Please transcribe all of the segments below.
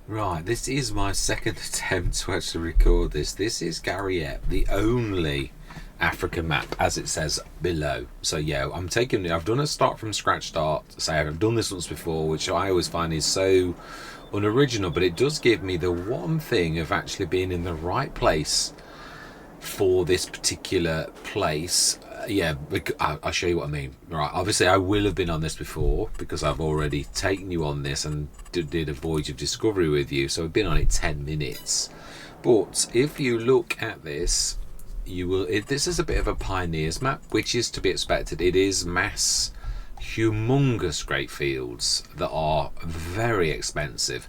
Right, this is my second attempt to actually record this. This is Gary Epp, the only African map, as it says below. So yeah, I've done a start from scratch start. Say I've done this once before, which I always find is so unoriginal, but it does give me the one thing of actually being in the right place for this particular place. Yeah, I'll show you what I mean. Right, obviously I will have been on this before because I've already taken you on this and did a voyage of discovery with you, so I've been on it 10 minutes. But if you look at this, this is a bit of a pioneer's map, which is to be expected. It is mass, humongous great fields that are very expensive.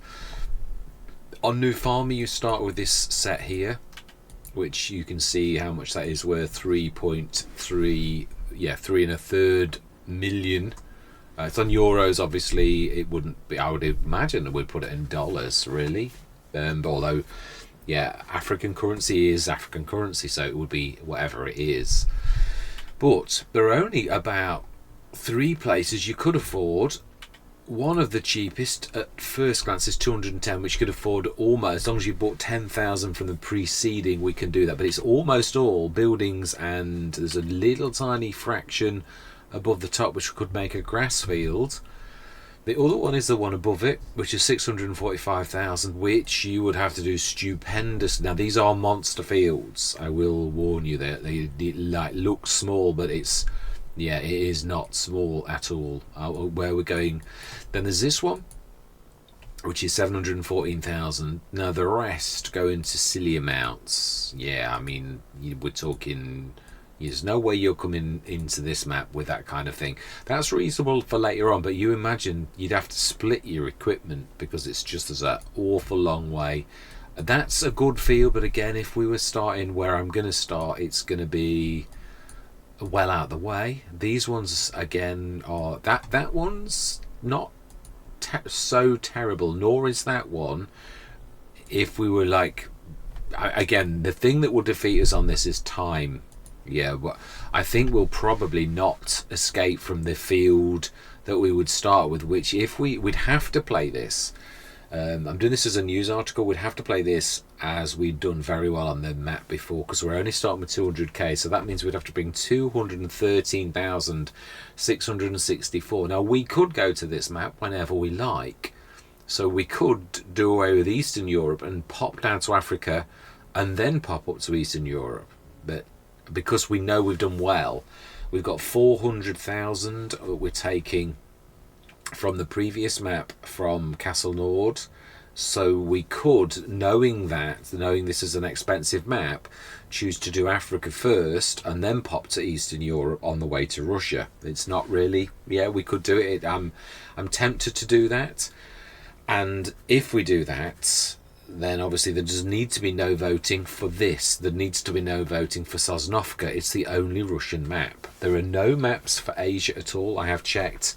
On New Farmer you start with this set here, which you can see how much that is worth. 3.3, yeah, 3.33 million. It's on euros, obviously. It wouldn't be, I would imagine it would put it in dollars, really. Although, yeah, African currency is African currency, so it would be whatever it is. But there are only about 3 places you could afford. One of the cheapest at first glance is 210, which you could afford almost, as long as you bought 10,000 from the preceding, we can do that. But it's almost all buildings, and there's a little tiny fraction above the top which could make a grass field. The other one is the one above it, which is 645,000, which you would have to do stupendous. Now these are monster fields, I will warn you. They like look small, but it's, yeah, it is not small at all. Where we're going, then there's this one, which is 714,000. Now the rest go into silly amounts. Yeah, I mean, we're talking, there's no way you're coming into this map with that kind of thing. That's reasonable for later on, but you imagine you'd have to split your equipment because it's just as an awful long way. That's a good field, but again, if we were starting where I'm going to start, it's going to be well out of the way. These ones again are that one's not so terrible, nor is that one. If we were like, again, the thing that will defeat us on this is time. Yeah, but I think we'll probably not escape from the field that we would start with, which if we'd have to play this. I'm doing this as a news article. We'd have to play this as we'd done very well on the map before, because we're only starting with 200k, so that means we'd have to bring 213,664. Now we could go to this map whenever we like, so we could do away with Eastern Europe and pop down to Africa and then pop up to Eastern Europe, but because we know we've done well, we've got 400,000 that we're taking from the previous map from Castle Nord, so we could, knowing this is an expensive map, choose to do Africa first and then pop to Eastern Europe on the way to Russia. It's not really, yeah, we could do it. I'm tempted to do that, and if we do that, then obviously there does need to be no voting for this. There needs to be no voting for Sosnovka. It's the only Russian map. There are no maps for Asia at all. I have checked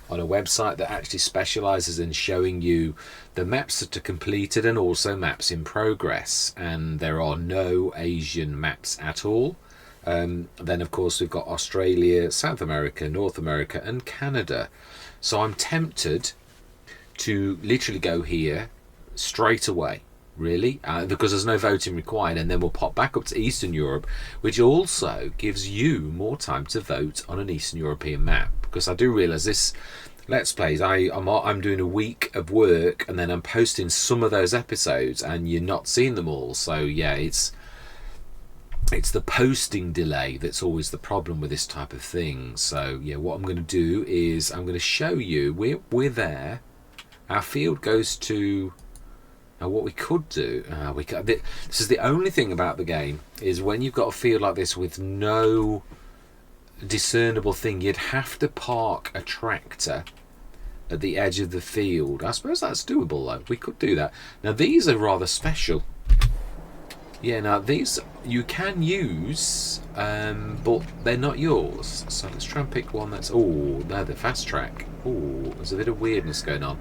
on a website that actually specialises in showing you the maps that are completed and also maps in progress, and there are no Asian maps at all. Then of course we've got Australia, South America, North America and Canada. So I'm tempted to literally go here straight away, really, because there's no voting required, and then we'll pop back up to Eastern Europe, which also gives you more time to vote on an Eastern European map. Because I do realise this Let's Plays, I'm doing a week of work and then I'm posting some of those episodes and you're not seeing them all. So yeah, it's the posting delay that's always the problem with this type of thing. So yeah, what I'm going to do is I'm going to show you, we're there, our field goes to, now what we could do, this is the only thing about the game, is when you've got a field like this with no discernible thing, you'd have to park a tractor at the edge of the field. I suppose that's doable though, we could do that. Now these are rather special. Yeah, now these you can use, but they're not yours. So let's try and pick one that's, oh, no, the fast track. Oh, there's a bit of weirdness going on.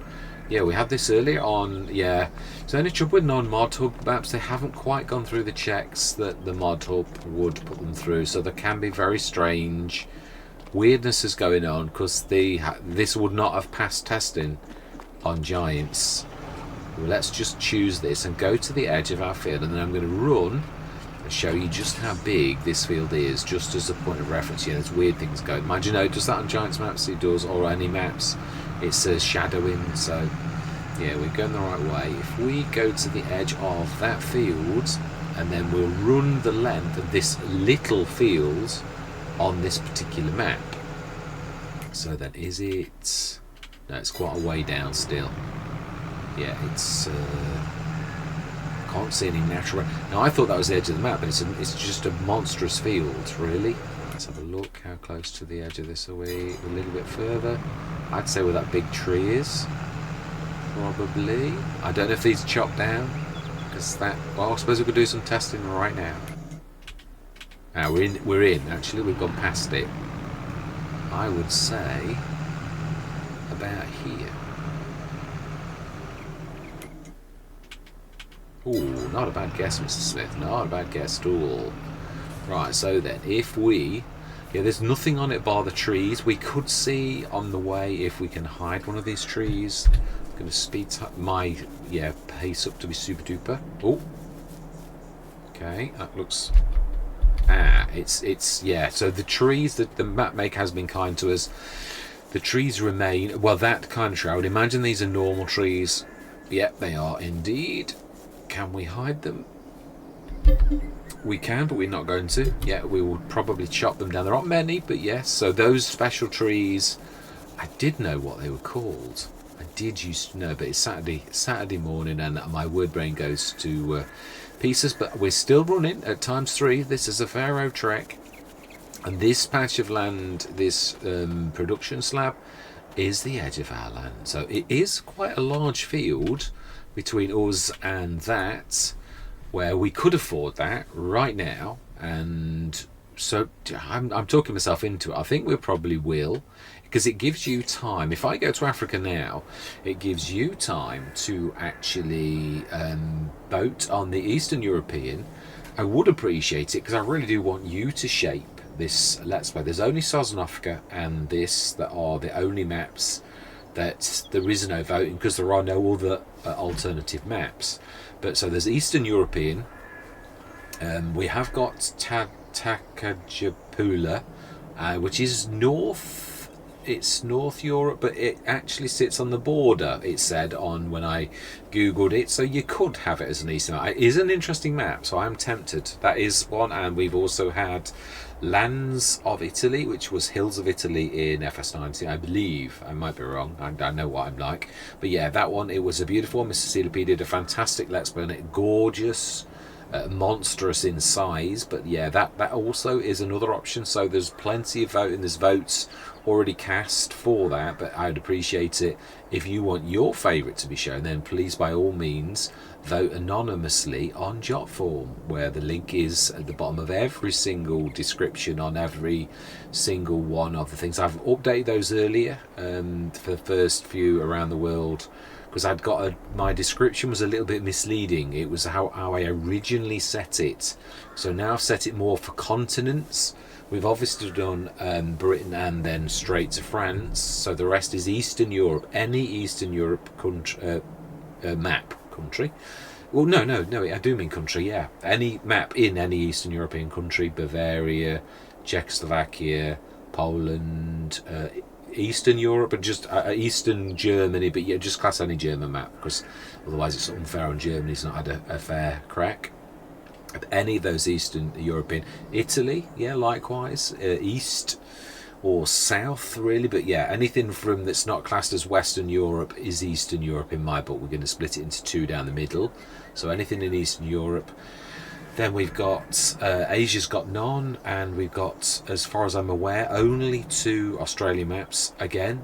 Yeah, we had this earlier on. Yeah, so any trouble with non-mod hub maps, they haven't quite gone through the checks that the mod hub would put them through, so there can be very strange weirdness is going on, because this would not have passed testing on Giants. Well, let's just choose this and go to the edge of our field, and then I'm going to run and show you just how big this field is, just as a point of reference. Yeah, there's weird things going. Mind you know, does that on Giants maps? It does, or any maps. It says shadowing, so yeah, we're going the right way. If we go to the edge of that field, and then we'll run the length of this little field on this particular map. So then, is it? No, it's quite a way down still. Yeah, it's. Can't see any natural. Now I thought that was the edge of the map, but it's just a monstrous field, really. Let's have a look. How close to the edge of this are we? A little bit further. I'd say where that big tree is. Probably. I don't know if these chopped down, because that. Well, I suppose we could do some testing right now. Now we're in. Actually, we've gone past it. I would say about here. Ooh, not a bad guess, Mr. Smith. Not a bad guess at all. Right, so then, if we... Yeah, there's nothing on it bar the trees. We could see on the way if we can hide one of these trees. I'm going to speed my pace up to be super duper. Oh. Okay, that looks... it's yeah, so the trees that the map maker has been kind to us. The trees remain... Well, that kind of tree. I would imagine these are normal trees. Yep, they are indeed. Can we hide them? We can, but we're not going to. Yeah, we will probably chop them down. There aren't many, but yes. So those special trees, I did know what they were called. I did used to know, but it's Saturday morning, and my word brain goes to pieces. But we're still running at ×3. This is a Pharaoh trek, and this patch of land, this production slab, is the edge of our land. So it is quite a large field between us and that, where we could afford that right now. And so I'm talking myself into it. I think we probably will, because it gives you time. If I go to Africa now, it gives you time to actually vote on the Eastern European. I would appreciate it, because I really do want you to shape this Let's Play. There's only Southern Africa and this that are the only maps that there is no voting, because there are no other alternative maps. But so there's Eastern European. We have got Takajapula, which is north. It's North Europe, but it actually sits on the border, it said on when I googled it. So you could have it as an Eastern map. It is an interesting map, so I'm tempted. That is one. And we've also had Lands of Italy, which was Hills of Italy in FS22, I believe. I might be wrong. I know what I'm like. But yeah, that one, it was a beautiful one. Mr. CLP did a fantastic Let's Play on it. Gorgeous, monstrous in size. But yeah, that also is another option. So there's plenty of voting. There's votes already cast for that, but I'd appreciate it if you want your favourite to be shown. Then please, by all means, vote anonymously on Jotform, where the link is at the bottom of every single description on every single one of the things. I've updated those earlier for the first few around the world, because I'd got my description was a little bit misleading. It was how I originally set it. So now I've set it more for continents. We've obviously done Britain and then straight to France. So the rest is Eastern Europe. Any Eastern Europe country, map country. Well, no, I do mean country, yeah. Any map in any Eastern European country, Bavaria, Czechoslovakia, Poland, Eastern Europe, and just Eastern Germany, but yeah, just class any German map, because otherwise it's unfair on Germany. It's not had a fair crack. Any of those Eastern European, Italy, yeah, likewise, East or South, really, but yeah, anything from that's not classed as Western Europe is Eastern Europe in my book. We're going to split it into two down the middle, so anything in Eastern Europe. Then we've got Asia's got none, and we've got, as far as I'm aware, only 2 Australian maps. Again,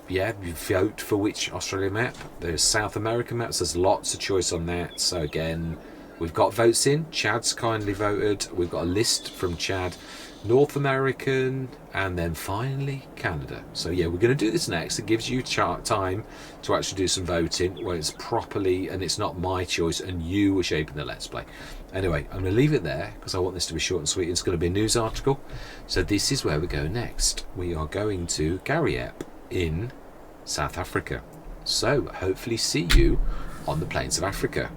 yeah, you vote for which Australian map. There's South American maps, there's lots of choice on that. So again, we've got votes in. Chad's kindly voted. We've got a list from Chad. North American, and then finally Canada. So yeah, we're going to do this next. It gives you time to actually do some voting where it's properly, and it's not my choice, and you are shaping the Let's Play. Anyway, I'm going to leave it there because I want this to be short and sweet. It's going to be a news article. So this is where we go next. We are going to Gariep in South Africa. So hopefully see you on the plains of Africa.